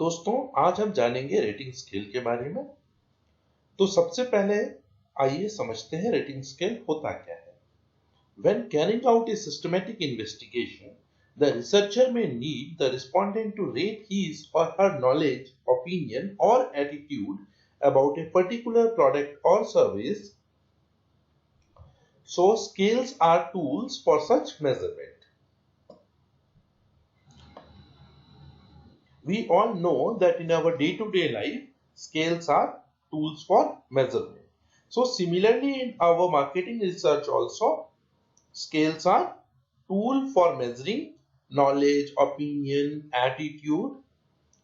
दोस्तों, आज हम जानेंगे रेटिंग स्केल के बारे में। तो सबसे पहले आइए समझते हैं रेटिंग स्केल होता क्या है। When carrying out a systematic investigation, the researcher may need the respondent to rate his or her knowledge, opinion, or attitude about a particular product or service. So scales are tools for such measurement. We all know that in our day-to-day life, scales are tools for measurement. So similarly in our marketing research also, scales are tool for measuring knowledge, opinion, attitude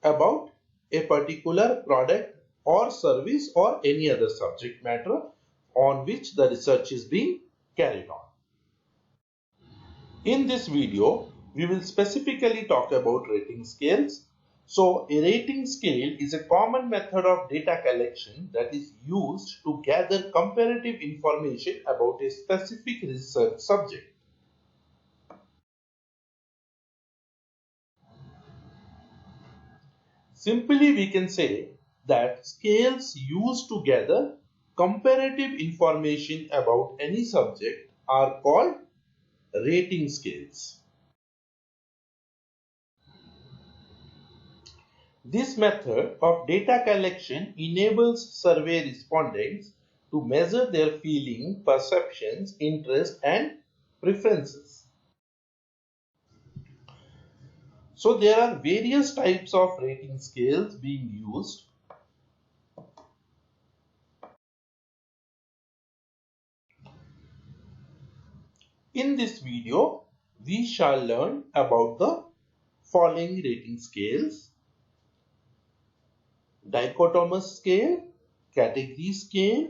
about a particular product or service or any other subject matter on which the research is being carried on. In this video, we will specifically talk about rating scales. So, a rating scale is a common method of data collection that is used to gather comparative information about a specific research subject. Simply, we can say that scales used to gather comparative information about any subject are called rating scales. This method of data collection enables survey respondents to measure their feeling, perceptions, interests, and preferences. So there are various types of rating scales being used. In this video, we shall learn about the following rating scales: dichotomous scale, category scale,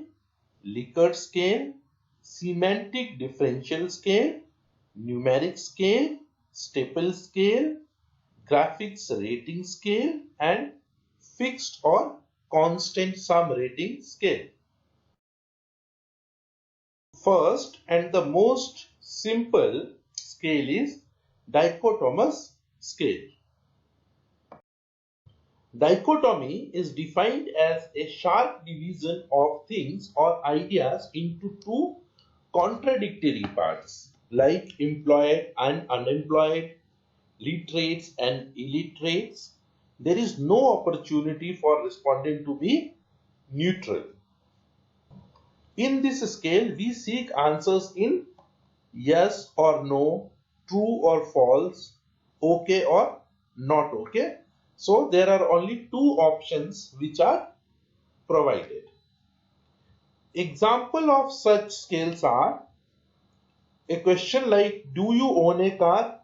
Likert scale, semantic differential scale, numeric scale, staple scale, graphics rating scale, and fixed or constant sum rating scale. First and the most simple scale is dichotomous scale. Dichotomy is defined as a sharp division of things or ideas into two contradictory parts like employed and unemployed, literates and illiterates. There is no opportunity for respondent to be neutral. In this scale, we seek answers in yes or no, true or false, okay or not okay. So there are only two options which are provided. Example of such scales are a question like, do you own a car?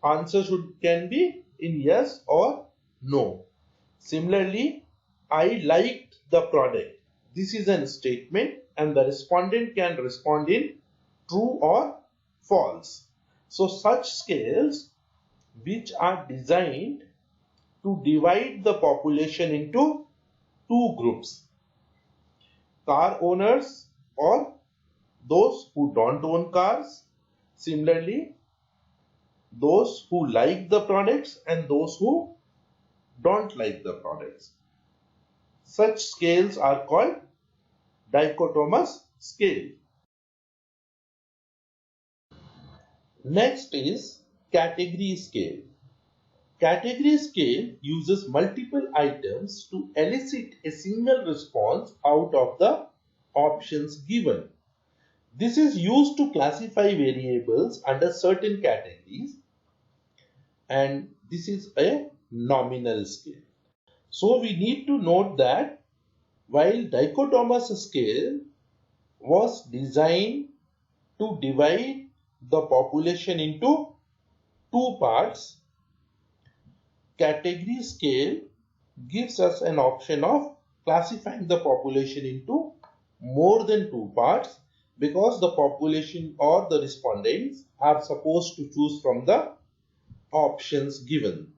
Answer can be in yes or no. Similarly, I liked the product. This is a statement and the respondent can respond in true or false. So such scales which are designed to divide the population into two groups: car owners or those who don't own cars. Similarly, those who like the products and those who don't like the products. Such scales are called dichotomous scale. Next is category scale. Category scale uses multiple items to elicit a single response out of the options given. This is used to classify variables under certain categories, and this is a nominal scale. So we need to note that while dichotomous scale was designed to divide the population into two parts, category scale gives us an option of classifying the population into more than two parts, because the population or the respondents are supposed to choose from the options given.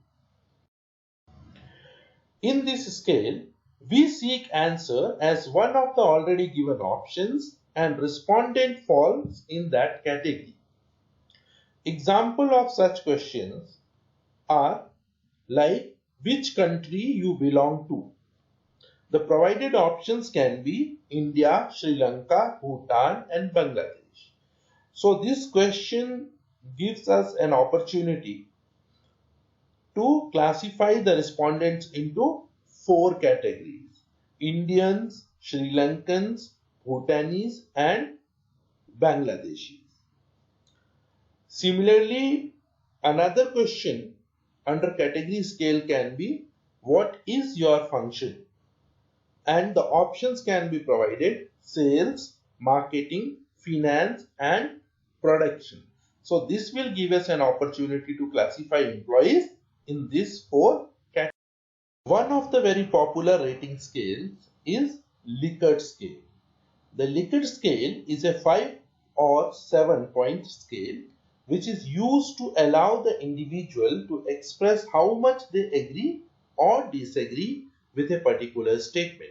In this scale, we seek answer as one of the already given options and respondent falls in that category. Example of such questions are like, which country you belong to. The provided options can be India, Sri Lanka, Bhutan and Bangladesh. So this question gives us an opportunity to classify the respondents into 4 categories: Indians, Sri Lankans, Bhutanese and Bangladeshis. Similarly, another question under category scale can be, what is your function? And the options can be provided: sales, marketing, finance and production. So this will give us an opportunity to classify employees in these 4 categories. One of the very popular rating scales is Likert scale. The Likert scale is a 5 or 7 point scale which is used to allow the individual to express how much they agree or disagree with a particular statement.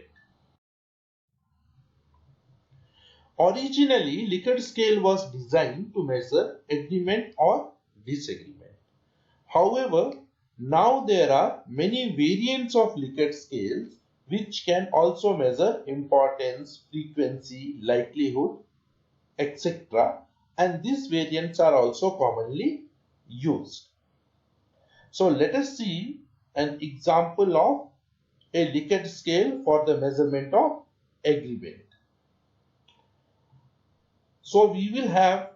Originally, Likert scale was designed to measure agreement or disagreement. However, now there are many variants of Likert scales which can also measure importance, frequency, likelihood, etc. And these variants are also commonly used. So let us see an example of a Likert scale for the measurement of agreement. So we will have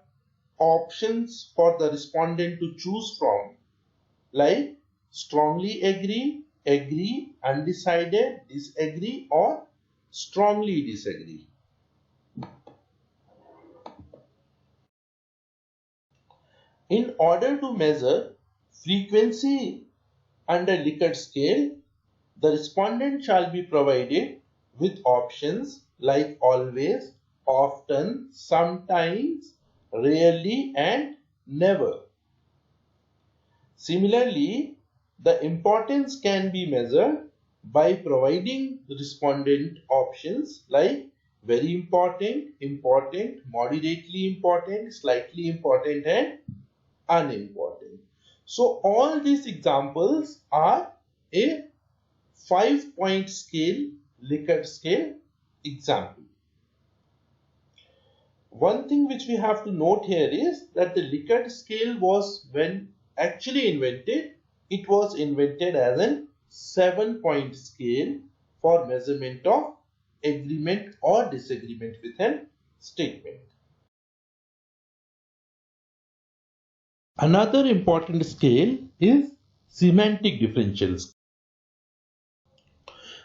options for the respondent to choose from, like strongly agree, agree, undecided, disagree or strongly disagree. In order to measure frequency under Likert scale, the respondent shall be provided with options like always, often, sometimes, rarely and never. Similarly, the importance can be measured by providing the respondent options like very important, important, moderately important, slightly important and unimportant. So all these examples are a 5-point scale, Likert scale example. One thing which we have to note here is that the Likert scale was, when actually invented, it was invented as a 7-point scale for measurement of agreement or disagreement with a statement. Another important scale is semantic differential scale.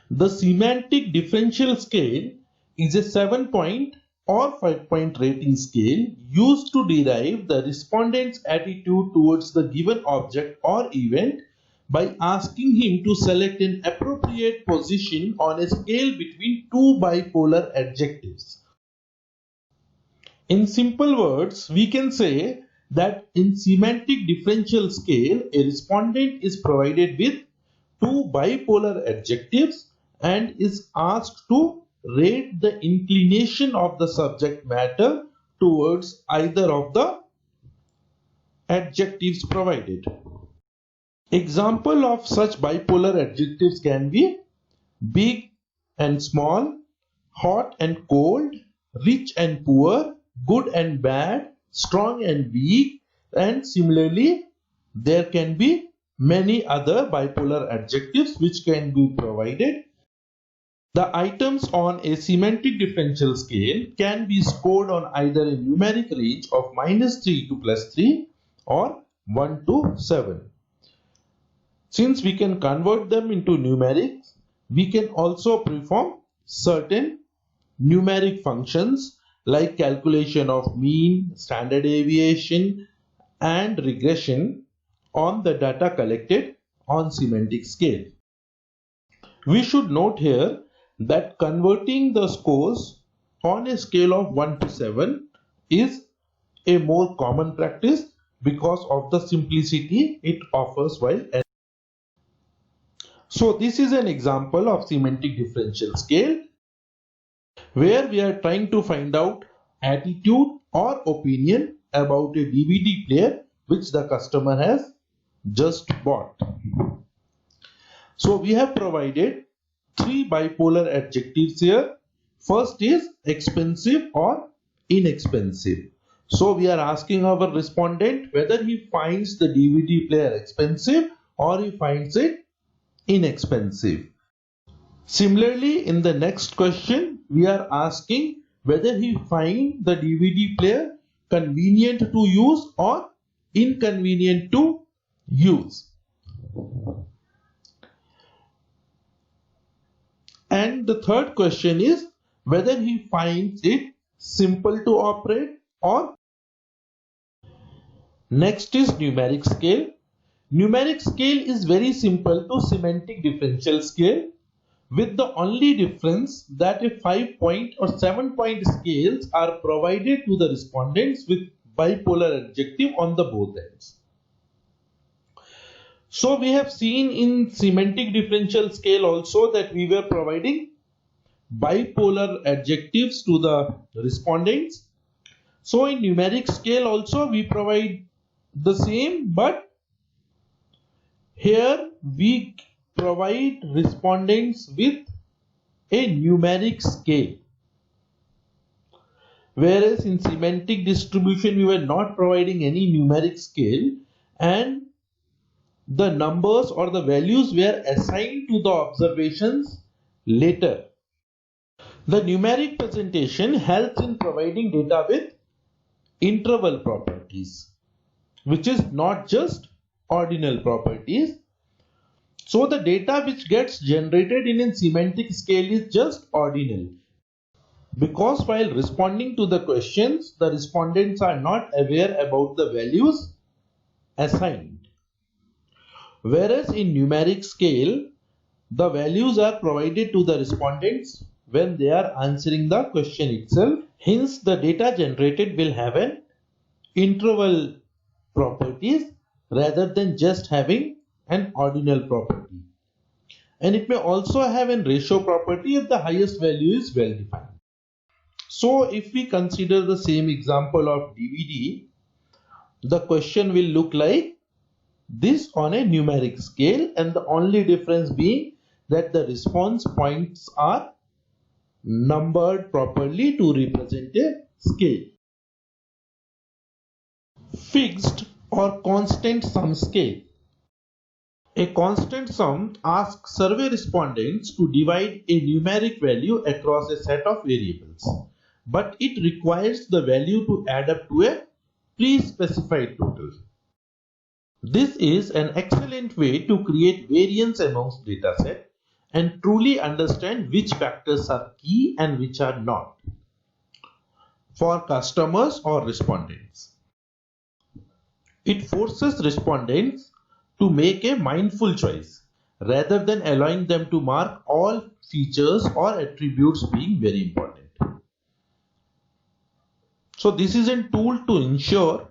The semantic differential scale is a 7-point or 5-point rating scale used to derive the respondent's attitude towards the given object or event by asking him to select an appropriate position on a scale between 2 bipolar adjectives. In simple words, we can say that in semantic differential scale, a respondent is provided with 2 bipolar adjectives and is asked to rate the inclination of the subject matter towards either of the adjectives provided. Example of such bipolar adjectives can be big and small, hot and cold, rich and poor, good and bad, strong and weak, and similarly there can be many other bipolar adjectives which can be provided. The items on a semantic differential scale can be scored on either a numeric range of -3 to +3 or 1 to 7. Since we can convert them into numerics, we can also perform certain numeric functions like calculation of mean, standard deviation and regression on the data collected on semantic scale. We should note here that converting the scores on a scale of 1 to 7 is a more common practice because of the simplicity it offers while. So this is an example of semantic differential scale where we are trying to find out attitude or opinion about a DVD player which the customer has just bought. So we have provided three bipolar adjectives here. First is expensive or inexpensive. So we are asking our respondent whether he finds the DVD player expensive or he finds it inexpensive. Similarly, in the next question, we are asking whether he finds the DVD player convenient to use or inconvenient to use. And the third question is whether he finds it simple to operate or. Next is numeric scale. Numeric scale is very simple to semantic differential scale, with the only difference that a 5-point or 7-point scales are provided to the respondents with bipolar adjective on the both ends. So we have seen in semantic differential scale also that we were providing bipolar adjectives to the respondents. So in numeric scale also we provide the same, but here we provide respondents with a numeric scale, whereas in semantic distribution we were not providing any numeric scale and the numbers or the values were assigned to the observations later. The numeric presentation helps in providing data with interval properties, which is not just ordinal properties. So the data which gets generated in a semantic scale is just ordinal, because while responding to the questions, the respondents are not aware about the values assigned. Whereas in numeric scale, the values are provided to the respondents when they are answering the question itself. Hence, the data generated will have an interval properties rather than just having an ordinal property. And it may also have a ratio property if the highest value is well defined. So if we consider the same example of DVD, the question will look like this on a numeric scale, and the only difference being that the response points are numbered properly to represent a scale. Fixed or constant sum scale. A constant sum asks survey respondents to divide a numeric value across a set of variables, but it requires the value to add up to a pre-specified total. This is an excellent way to create variance amongst dataset and truly understand which factors are key and which are not for customers or respondents. It forces respondents to make a mindful choice rather than allowing them to mark all features or attributes being very important. So this is a tool to ensure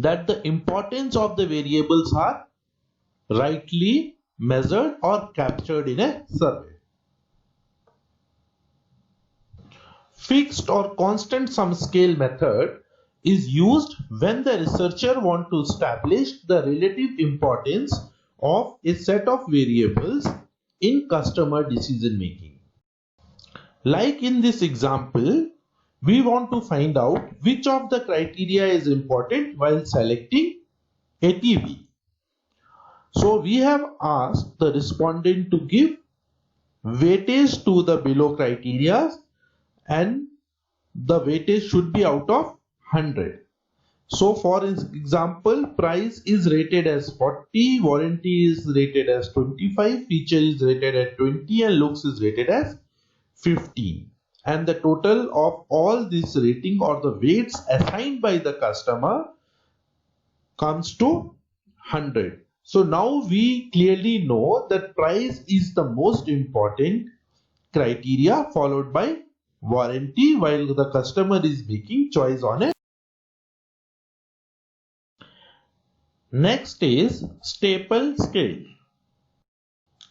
that the importance of the variables are rightly measured or captured in a survey. Fixed or constant sum scale method is used when the researcher wants to establish the relative importance of a set of variables in customer decision making. Like in this example, we want to find out which of the criteria is important while selecting a TV. So we have asked the respondent to give weightage to the below criteria, and the weightage should be out of 100. So for example, price is rated as 40, warranty is rated as 25, feature is rated at 20, and looks is rated as 15. And the total of all this rating or the weights assigned by the customer comes to 100. So now we clearly know that price is the most important criteria, followed by warranty, while the customer is making choice on it. Next is staple scale.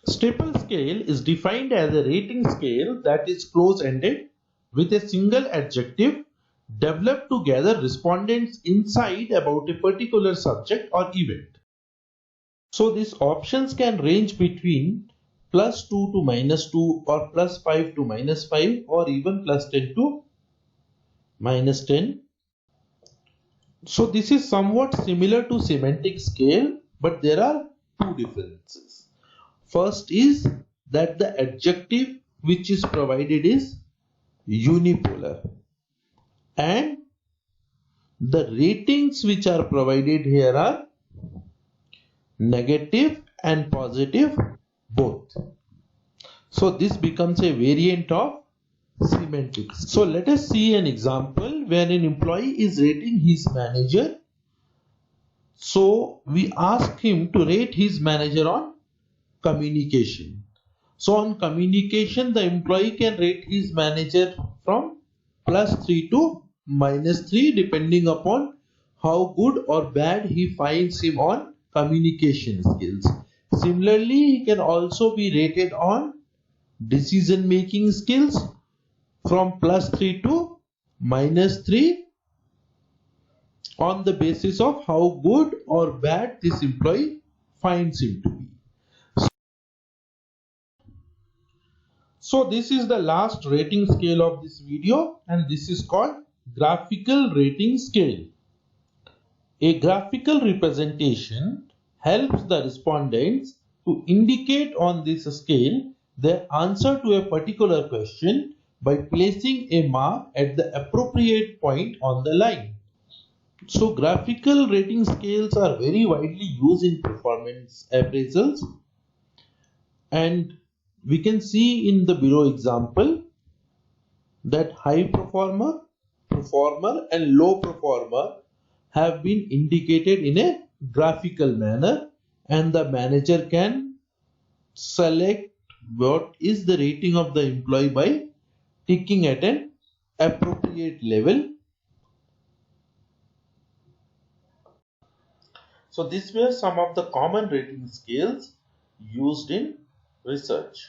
Staple scale is defined as a rating scale that is close-ended with a single adjective developed to gather respondents' insight about a particular subject or event. So these options can range between +2 to -2 or +5 to -5 or even +10 to -10. So this is somewhat similar to semantic scale, but there are two differences. First is that the adjective which is provided is unipolar, and the ratings which are provided here are negative and positive both. So this becomes a variant of semantics. So let us see an example where an employee is rating his manager. So we ask him to rate his manager on communication. So on communication, the employee can rate his manager from +3 to -3 depending upon how good or bad he finds him on communication skills. Similarly, he can also be rated on decision making skills from +3 to -3 on the basis of how good or bad this employee finds him to be. So this is the last rating scale of this video, and this is called graphical rating scale. A graphical representation helps the respondents to indicate on this scale their answer to a particular question by placing a mark at the appropriate point on the line. So graphical rating scales are very widely used in performance appraisals, and we can see in the below example that high performer, performer and low performer have been indicated in a graphical manner, and the manager can select what is the rating of the employee by ticking at an appropriate level. So these were some of the common rating scales used in research.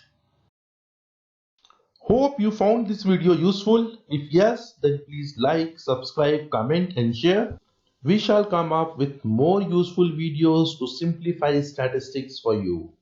Hope you found this video useful. If yes, then please like, subscribe, comment and share. We shall come up with more useful videos to simplify statistics for you.